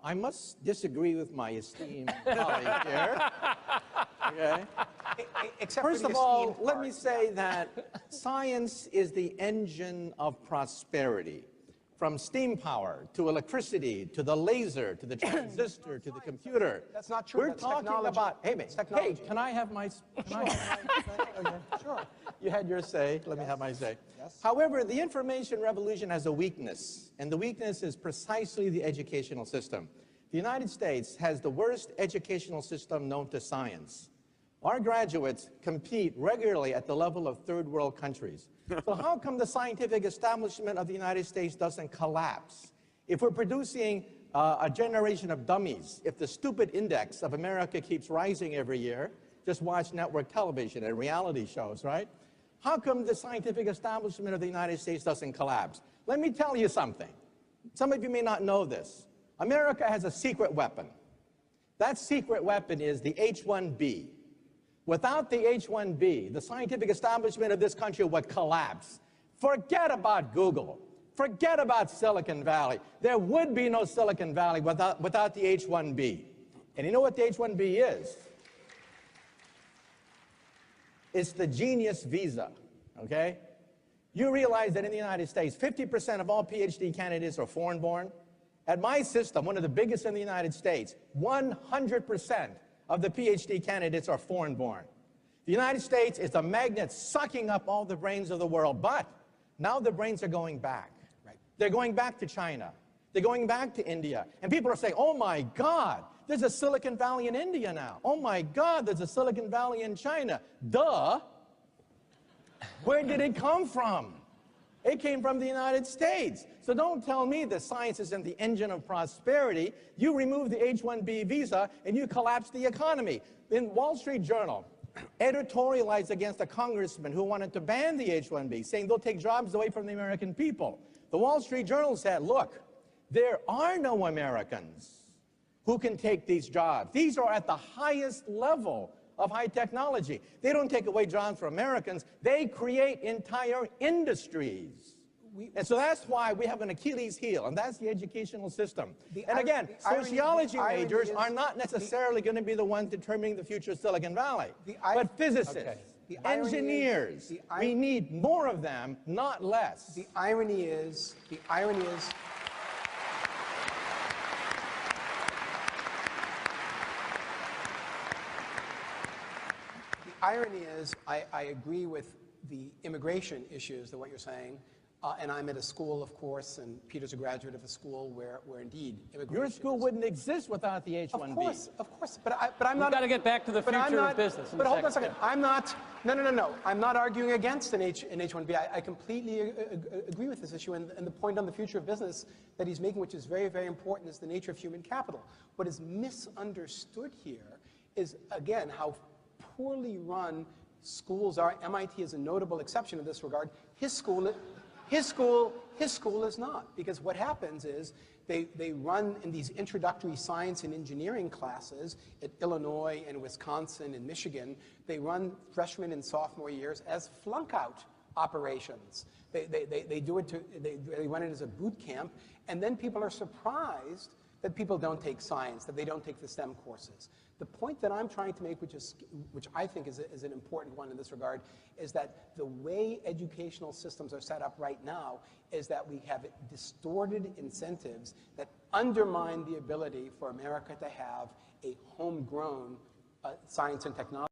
I must disagree with my esteemed colleague here. Okay. First of all, let me say that science is the engine of prosperity. From steam power to electricity to the laser to the transistor to the computer. That's not true. We're talking about. Hey, can I have my? Sure. You had your say. Let me have my say. Yes. However, the information revolution has a weakness, and the weakness is precisely the educational system. The United States has the worst educational system known to science. Our graduates compete regularly at the level of third world countries. So how come the scientific establishment of the United States doesn't collapse? If we're producing a generation of dummies, if the stupid index of America keeps rising every year, just watch network television and reality shows, right? How come the scientific establishment of the United States doesn't collapse? Let me tell you something. Some of you may not know this. America has a secret weapon. That secret weapon is the H-1B. Without the H-1B, the scientific establishment of this country would collapse. Forget about Google. Forget about Silicon Valley. There would be no Silicon Valley without the H-1B. And you know what the H-1B is? It's the genius visa, okay? You realize that in the United States, 50% of all PhD candidates are foreign-born. At my system, one of the biggest in the United States, 100% of the PhD candidates are foreign-born. The United States is a magnet sucking up all the brains of the world, but now the brains are going back. Right. They're going back to China. They're going back to India. And people are saying, oh my God, there's a Silicon Valley in India now. Oh my God, there's a Silicon Valley in China. Duh. Where did it come from? It came from the United States. So don't tell me that science isn't the engine of prosperity. You remove the H-1B visa and you collapse the economy. In Wall Street Journal, editorialized against a congressman who wanted to ban the H-1B, saying they'll take jobs away from the American people. The Wall Street Journal said, look, there are no Americans who can take these jobs. These are at the highest level of high technology. They don't take away jobs from Americans. They create entire industries. And so that's why we have an Achilles heel, and that's the educational system. And again, sociology majors are not necessarily going to be the ones determining the future of Silicon Valley, but physicists, engineers. We need more of them, not less. The irony is, I agree with the immigration issues, what you're saying, and I'm at a school, of course, and Peter's a graduate of a school where indeed immigration. Your school wouldn't exist without the H-1B. Of course, but I'm not. We've got to get back to the future of business. But hold on a second. I'm not. No. I'm not arguing against an H-1B. I completely agree with this issue, and the point on the future of business that he's making, which is very, very important, is the nature of human capital. What is misunderstood here is, again, how poorly run schools are. MIT is a notable exception in this regard. His school is not, because what happens is they run in these introductory science and engineering classes at Illinois and Wisconsin and Michigan. They run freshman and sophomore years as flunk-out operations. They run it as a boot camp, and then people are surprised that people don't take science, that they don't take the STEM courses. The point that I'm trying to make, which I think is an important one in this regard, is that the way educational systems are set up right now is that we have distorted incentives that undermine the ability for America to have a homegrown science and technology.